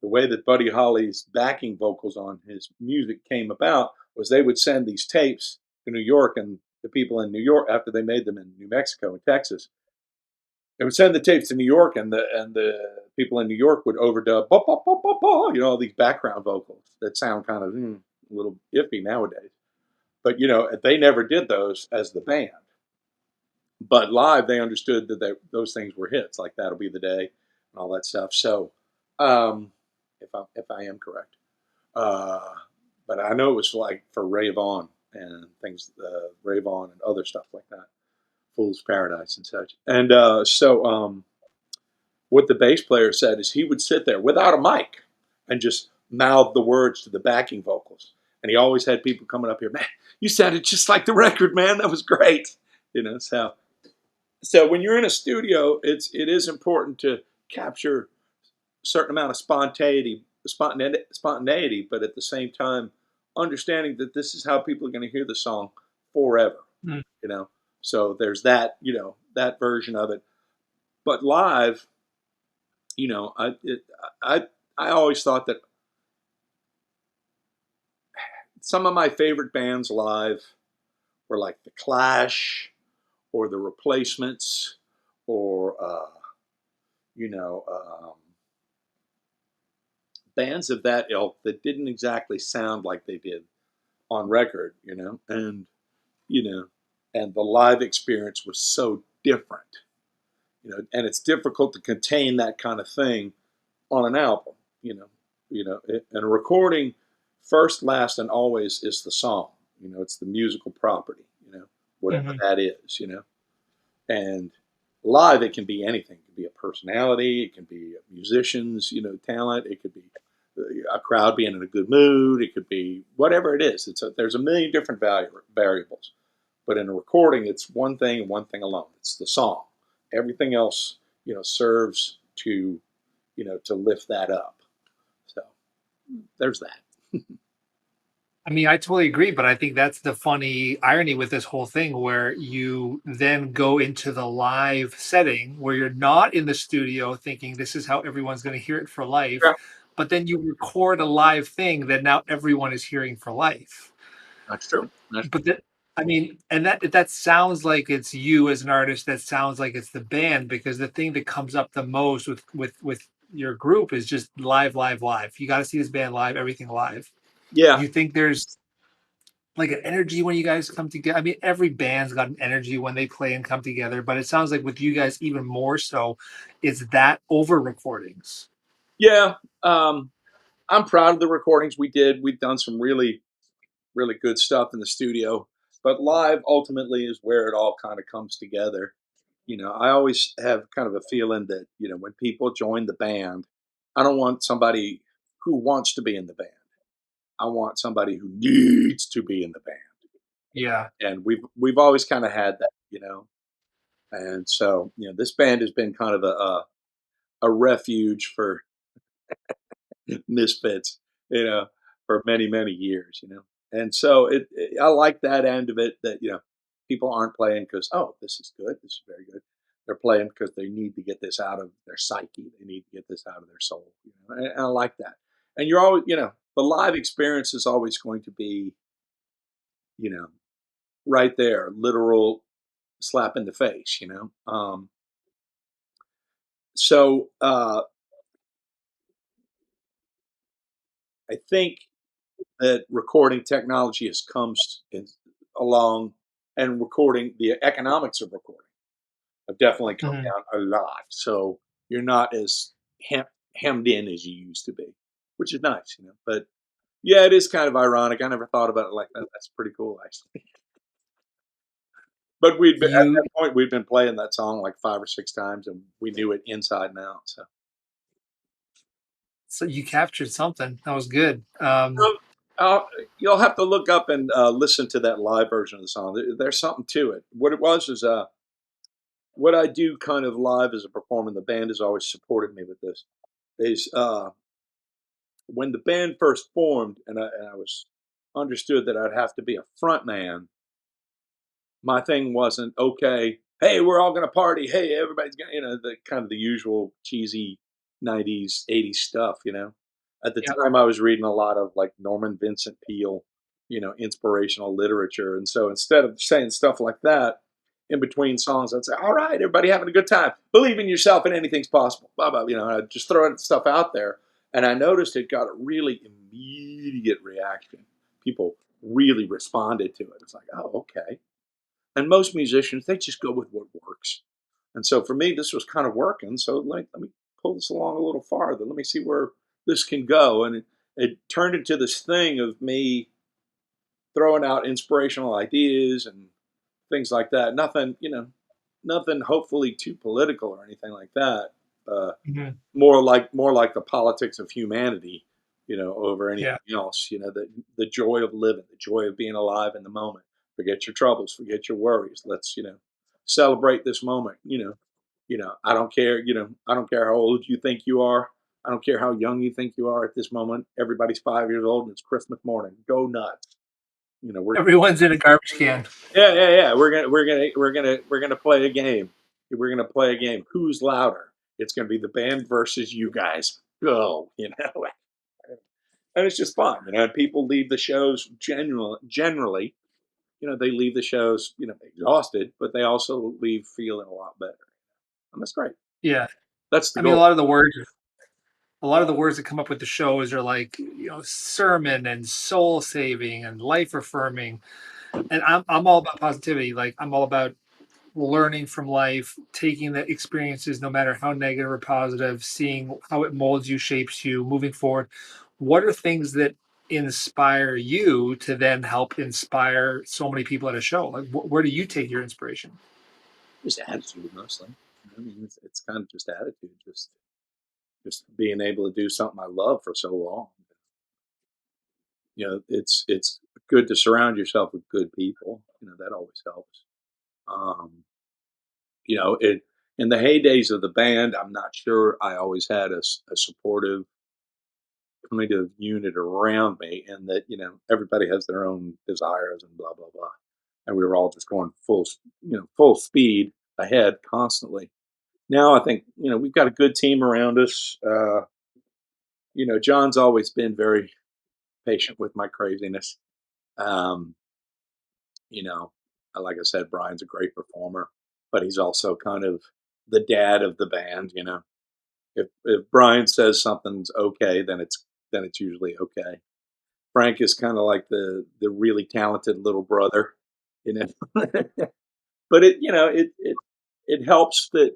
the way that Buddy Holly's backing vocals on his music came about was they would send these tapes to New York, and the people in New York, after they made them in New Mexico and Texas, they would send the tapes to New York, and the people in New York would overdub, "Ba, ba, ba, ba, ba," all these background vocals that sound kind of a little iffy nowadays. But they never did those as the band. But live, they understood that those things were hits, like "That'll Be the Day" and all that stuff. So, if I am correct, uh, but I know it was like for Ray Vaughan and things, Ray Vaughan and other stuff like that, "Fool's Paradise" and such. And what the bass player said is he would sit there without a mic and just mouth the words to the backing vocals. And he always had people coming up here, "Man, you sounded just like the record, man. That was great." So when you're in a studio, it is important to capture a certain amount of spontaneity, but at the same time, understanding that this is how people are going to hear the song forever. Mm. You know, so there's that version of it. But live, I I always thought that some of my favorite bands live were like the Clash or the Replacements or you know. Bands of that ilk that didn't exactly sound like they did on record, you know, and the live experience was so different, and it's difficult to contain that kind of thing on an album, and a recording first, last, and always is the song, it's the musical property, whatever Mhm. that is, and live it can be anything. It can be a personality, it can be musicians, talent, it could be a crowd being in a good mood, it could be whatever it is. There's a million different variables, but in a recording it's one thing and one thing alone. It's the song. Everything else serves to lift that up. So there's that. I mean, I totally agree, but I think that's the funny irony with this whole thing where you then go into the live setting where you're not in the studio thinking this is how everyone's going to hear it for life, Yeah, but then you record a live thing that now everyone is hearing for life. that's true. That's But that, I mean, and that sounds like it's you as an artist. That sounds like it's the band because the thing that comes up the most with your group is just live, live, live. You got to see this band live, everything live. Do Yeah, you think there's like an energy when you guys come together? I mean, every band's got an energy when they play and come together, but it sounds like with you guys even more so, is that over recordings. yeah. Um, I'm proud of the recordings we did. We've done some really really good stuff in the studio. But live ultimately is where it all kind of comes together. I always have kind of a feeling that, when people join the band, I don't want somebody who wants to be in the band. I want somebody who needs to be in the band. Yeah. And we've always kind of had that. And so, this band has been kind of a refuge for misfits, you know, for many, many years. And so I like that end of it that, people aren't playing because, oh, this is good. This is very good. They're playing because they need to get this out of their psyche. They need to get this out of their soul. And I like that. And you're always, the live experience is always going to be, you know, right there, literal slap in the face. So I think that recording technology has along, and recording the economics of recording have definitely come Mhm. down a lot. So you're not as hemmed in as you used to be, which is nice. But yeah, it is kind of ironic. I never thought about it like that. That's pretty cool, actually. But at You that point we'd been playing that song like 5 or 6 times, and we knew it inside and out. So so you captured something. That was good. um, you'll have to look up and listen to that live version of the song. There's something to it. What it was is what I do kind of live as a performer, and the band has always supported me with this, is when the band first formed and I was understood that I'd have to be a front man, my thing wasn't, okay, hey, we're all going to party. Hey, everybody's going to, the kind of the usual cheesy 90s, 80s stuff. At the Yeah. time, I was reading a lot of like Norman Vincent Peale, inspirational literature. And so instead of saying stuff like that in between songs, I'd say, "All right, everybody having a good time. Believe in yourself and anything's possible." Blah blah. I'd just throw stuff out there, and I noticed it got a really immediate reaction. People really responded to it. It's like, "Oh, okay." And most musicians, they just go with what works. And so for me, this was kind of working. So like, let me pull this along a little farther. Let me see where this can go. And it turned into this thing of me throwing out inspirational ideas and things like that. Nothing, nothing hopefully too political or anything like that. Uh, Mhm. more like the politics of humanity, over anything Yeah. else. The joy of living, the joy of being alive in the moment. Forget your troubles, forget your worries. Let's celebrate this moment. I don't care. I don't care how old you think you are. I don't care how young you think you are at this moment. Everybody's 5 years old and it's Christmas morning. Go nuts. We're Everyone's in a garbage can. Yeah, yeah, yeah. We're gonna play a game. We're gonna play a game. Who's louder? It's gonna be the band versus you guys. Go, and it's just fun, And people leave the shows generally, they leave the shows, exhausted, but they also leave feeling a lot better, and that's great. Yeah. That's the I mean, goal. a lot of the words that come up with the shows are like, sermon and soul saving and life affirming. And I'm all about positivity. Like I'm all about learning from life, taking the experiences, no matter how negative or positive, seeing how it molds you, shapes you, moving forward. What are things that inspire you to then help inspire so many people at a show? Like, where do you take your inspiration? Just attitude mostly. I mean, it's kind of just attitude, just being able to do something I love for so long. It's good to surround yourself with good people. That always helps. Um, it in the heydays of the band, I'm not sure I always had a supportive kind of unit around me, and that everybody has their own desires and blah blah blah, and we were all just going full speed ahead constantly. Now I think we've got a good team around us. John's always been very patient with my craziness. Um, You know, like I said, Brian's a great performer, but he's also kind of the dad of the band. If Brian says something's okay, then it's usually okay. Frank is kind of like the really talented little brother, you know. But it helps that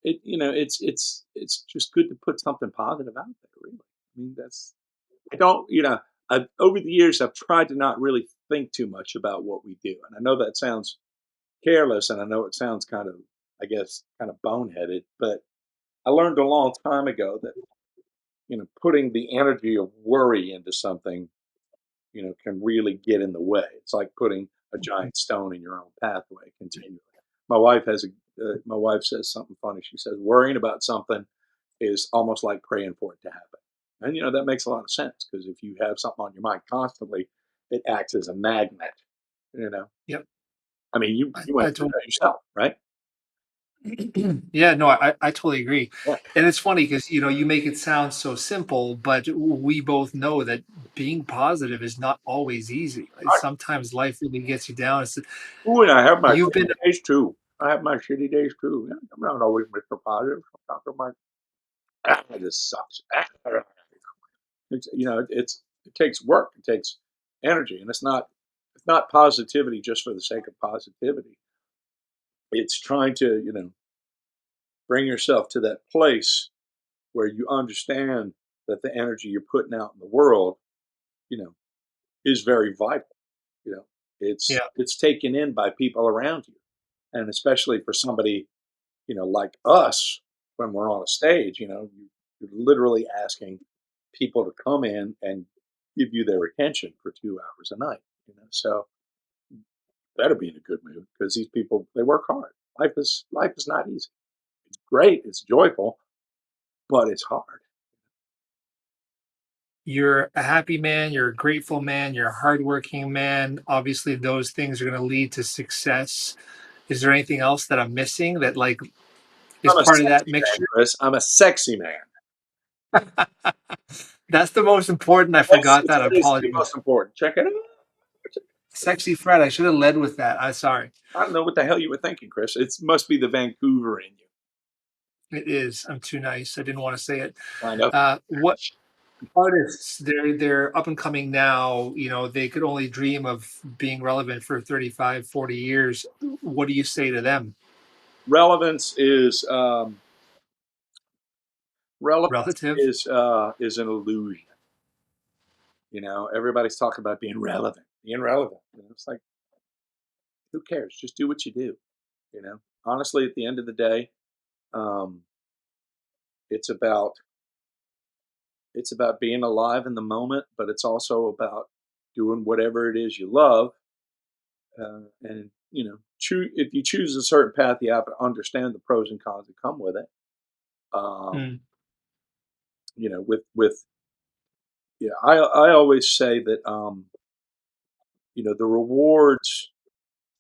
it's just good to put something positive out there. Really, I mean I don't over the years I've tried to not really think too much about what we do, and I know that sounds careless, and I know it sounds kind of, I guess, kind of boneheaded, but I learned a long time ago that putting the energy of worry into something can really get in the way. It's like putting a giant stone in your own pathway continually. My wife says something funny. She says worrying about something is almost like praying for it to happen, and that makes a lot of sense because if you have something on your mind constantly, it acts as a magnet. You know, Yep. I mean, you I, you went I through totally that yourself, right? Yeah, no, I totally agree. Yeah. And it's funny because you make it sound so simple, but we both know that being positive is not always easy. Like, sometimes life really gets you down. Ooh, and I have my You've been shitty days too. I have my shitty days too. Yeah, I'm not always Mr. Positive. Sometimes I'm like, this sucks. It takes work. It takes energy, and it's not positivity just for the sake of positivity. It's trying to bring yourself to that place where you understand that the energy you're putting out in the world, you know, is very vital. You know, it's Yeah. it's taken in by people around you, and especially for somebody like us, when we're on a stage, you're literally asking people to come in and give you their attention for 2 hours a night. So better be in a good mood because these people they work hard. Life is not easy. It's great. It's joyful, but it's hard. You're a happy man, you're a grateful man, you're a hardworking man. Obviously, those things are going to lead to success. Is there anything else that I'm missing that, like, is I'm a part of that sexy man, mixture? Chris. I'm a sexy man. That's the most important. I Yes, forgot that. I that is the apologize. most important. Check it out. Sexy Fred. I should have led with that. I'm sorry. I don't know what the hell you were thinking, Chris. It must be the Vancouver in you. It is. I'm too nice. I didn't want to say it. Kind of. What artists they're up and coming now, they could only dream of being relevant for 35, 40 years. What do you say to them? Relevance is relevance Relative? is an illusion. Everybody's talking about being relevant, being relevant. It's like, who cares? Just do what you do. Honestly, at the end of the day, um, it's about it's about being alive in the moment, but it's also about doing whatever it is you love. And if you choose a certain path, you have to understand the pros and cons that come with it. Um, Mm, with yeah, I always say that the rewards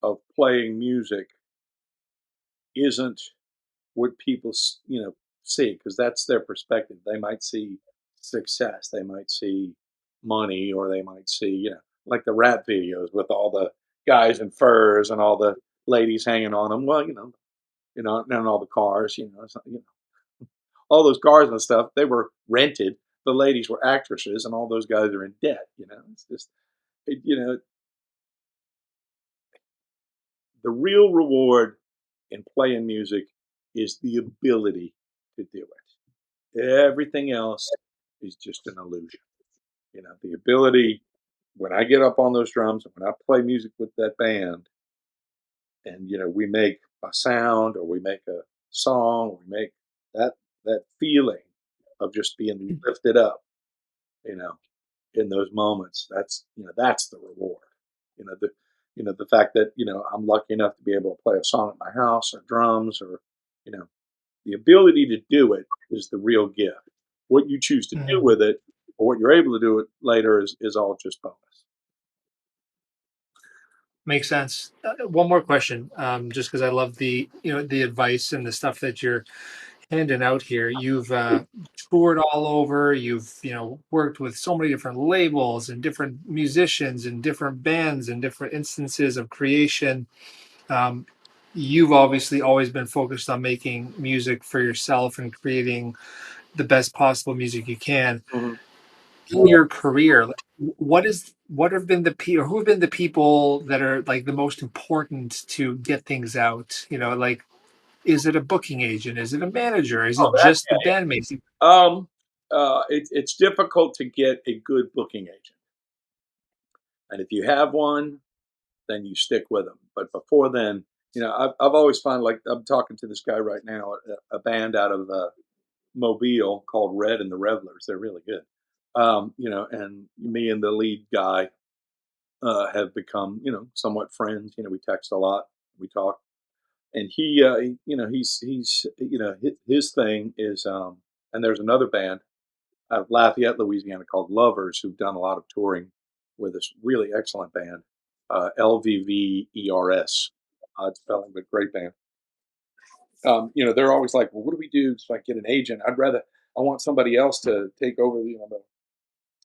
of playing music isn't what people see, because that's their perspective. They might see success, they might see money, or they might see like the rap videos with all the guys in furs and all the ladies hanging on them. Well, and all the cars. All those cars and stuff, they were rented. The ladies were actresses, and all those guys are in debt. It's just it, you know the real reward in playing music is the ability to do it. Everything else is just an illusion. The ability, when I get up on those drums and when I play music with that band, and we make a sound, or we make a song, or we make that that feeling of just being mm, lifted up, you know, in those moments. That's the reward. The the fact that I'm lucky enough to be able to play a song at my house, or drums, or you know the ability to do it is the real gift. What you choose to do mm. with it, or what you're able to do it later, is all just bonus. Makes sense. One more question, just because I love the advice and the stuff that you're handing out here. You've toured all over. You've worked with so many different labels and different musicians and different bands and different instances of creation. Um, you've obviously always been focused on making music for yourself and creating the best possible music you can. Mhm. In your career, like, what have been the people, who have been the people that are like the most important to get things out? Like, is it a booking agent? Is it a manager? Is Oh, it just the bandmates? it's difficult to get a good booking agent, and if you have one, then you stick with them. But before then, I've always found, like, I'm talking to this guy right now, a band out of Mobile called Red and the Revelers. They're really good. And me and the lead guy have become, somewhat friends. We text a lot, we talk, and his thing is, and there's another band out of Lafayette, Louisiana called Lovers, who've done a lot of touring with this really excellent band, LVVERS, odd spelling, but great band. They're always like, "Well, what do we do so I get an agent? I want somebody else to take over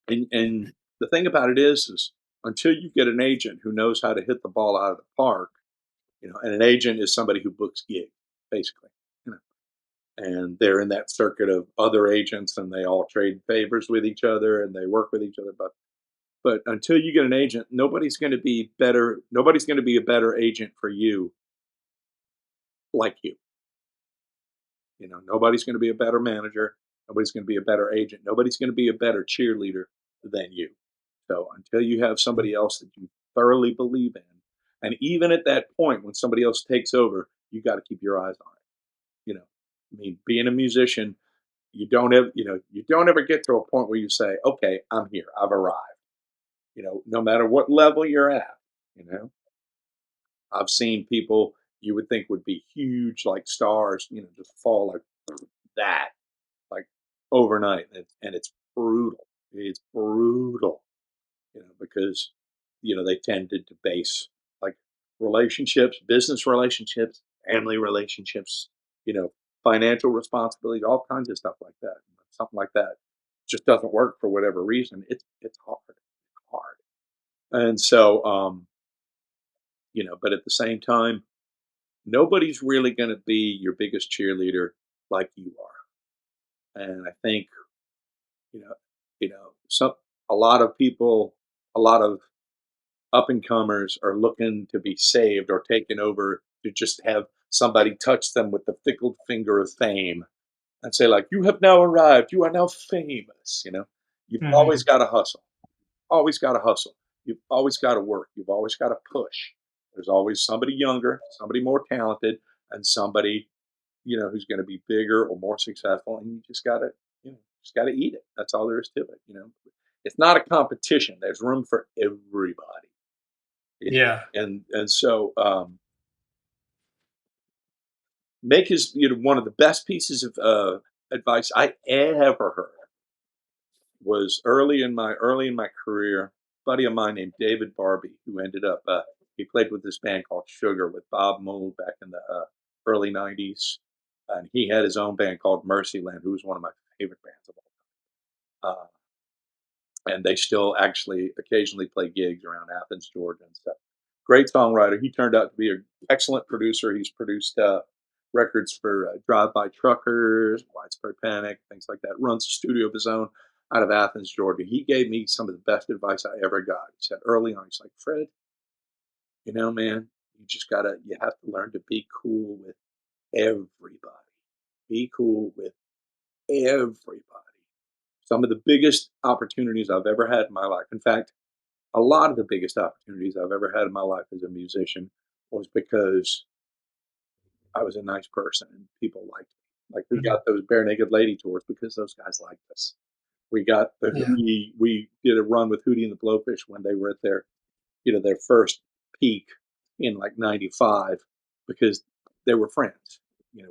and the thing about it is until you get an agent who knows how to hit the ball out of the park, and an agent is somebody who books gigs, basically, you know, and they're in that circuit of other agents, and they all trade favors with each other, and they work with each other. But until you get an agent, nobody's going to be better. Nobody's going to be a better agent for you like you. Nobody's going to be a better manager. Nobody's going to be a better agent. Nobody's going to be a better cheerleader than you. So until you have somebody else that you thoroughly believe in, and even at that point when somebody else takes over, you got to keep your eyes on it. I mean, being a musician, you don't ever get to a point where you say, "Okay, I'm here. I've arrived." No matter what level you're at. You know, I've seen people you would think would be huge, like stars, just fall like that, like overnight, and it's brutal. It's brutal, because they tended to base, like, relationships, business relationships, family relationships, financial responsibilities, all kinds of stuff like that. Something like that just doesn't work for whatever reason. It's hard. And so, but at the same time, nobody's really going to be your biggest cheerleader like you are. And I think you know, some a lot of people, a lot of up and comers are looking to be saved or taken over to just have somebody touch them with the fickle finger of fame and say like, "You have now arrived. You are now famous." You've always Mhm. got to hustle. Always got to hustle. You've always got to work. You've always got to push. There's always somebody younger, somebody more talented, and somebody who's going to be bigger or more successful, and you just got to eat it. That's all there is to it. It's not a competition. There's room for everybody. It, Yeah. and so make his one of the best pieces of advice I ever heard was early in my career. A buddy of mine named David Barbie, who ended up he played with this band called Sugar with Bob Mould back in the early '90s, and he had his own band called Mercyland, who was one of my favorite bands of all time. And they still actually occasionally play gigs around Athens, Georgia, and stuff. Great songwriter. He turned out to be an excellent producer. He's produced records for Drive By Truckers, Widespread Panic, things like that. Runs a studio of his own out of Athens, Georgia. He gave me some of the best advice I ever got. He said early on, he's like, Fred, man, you have to learn to be cool with everybody. Be cool with everybody. Some of the biggest opportunities I've ever had in my life. In fact, a lot of the biggest opportunities I've ever had in my life as a musician was because I was a nice person and people liked me. Like we Mhm. got those bare naked lady tours because those guys liked us. Yeah. We did a run with Hootie and the Blowfish when they were at their first peak in like '95 because they were friends.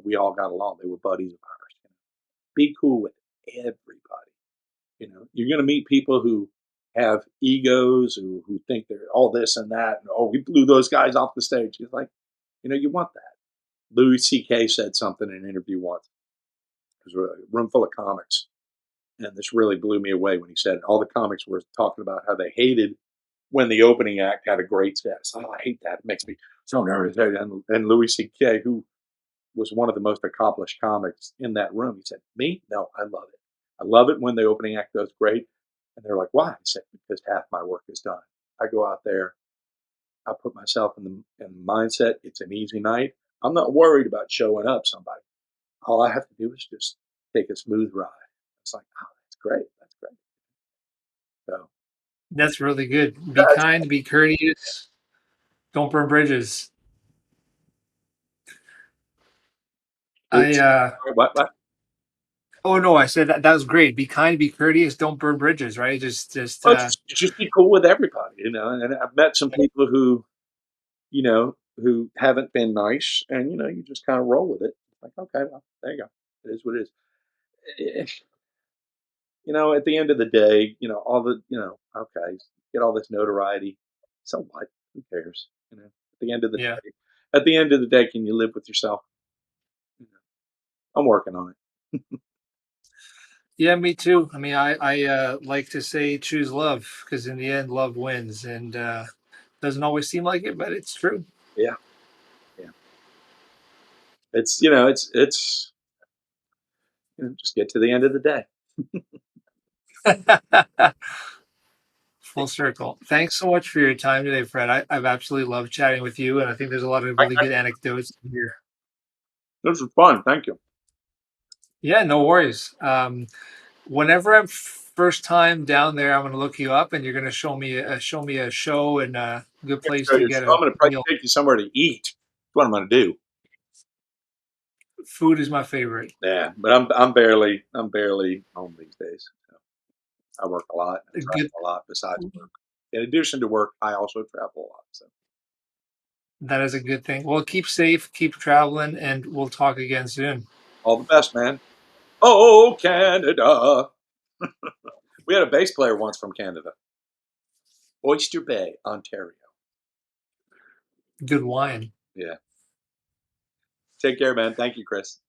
We all got along. They were buddies of ours. Be cool with everybody. You're going to meet people who have egos, who think they're all this and that. And, oh, we blew those guys off the stage. It's like, you want that. Louis C.K. said something in an interview once. It was a room full of comics. And this really blew me away when he said it. All the comics were talking about how they hated when the opening act had a great set. So, oh, I hate that. It makes me so nervous. And Louis C.K., who was one of the most accomplished comics in that room. He said, "Me? No, I love it. I love it when the opening act goes great." And they're like, "Why?" He said, "Because half my work is done. I go out there, I put myself in the mindset. It's an easy night. I'm not worried about showing up somebody. All I have to do is just take a smooth ride." It's like, oh, that's great. That's great. So That's really good. Be that's kind, be courteous, don't burn bridges. I, it's uh what? oh, no, I said that was great. Be kind, be courteous, don't burn bridges, right? Well, just be cool with everybody. And I've met some people who haven't been nice, and you just kind of roll with it. Like, okay, well, there you go. It is what it is. Eh, at the end of the day, all okay, get all this notoriety. So what? Who cares? At the end of the Yeah. day, can you live with yourself? You know, I'm working on it. Yeah, me too. I mean, I like to say choose love because in the end, love wins, and doesn't always seem like it, but it's true. Yeah, yeah. It's just get to the end of the day. Full circle. Thanks so much for your time today, Fred. I've absolutely loved chatting with you, and I think there's a lot of really good anecdotes here. This was fun. Thank you. Yeah, no worries. Whenever I'm first time down there, I'm going to look you up, and you're going to show me a show and a good Get to place go to to your get show. a I'm going to probably meal. take you somewhere to eat. That's what I'm going to do. Food is my favorite. Yeah, but I'm barely home these days. I work a lot and I A good. travel a lot besides work. In addition to work, I also travel a lot. So That is a good thing. Well, keep safe, keep traveling, and we'll talk again soon. all the best, man. Oh, Canada. We had a bass player once from Canada, Oyster Bay, Ontario. Good wine. Yeah. Take care, man. Thank you, Chris.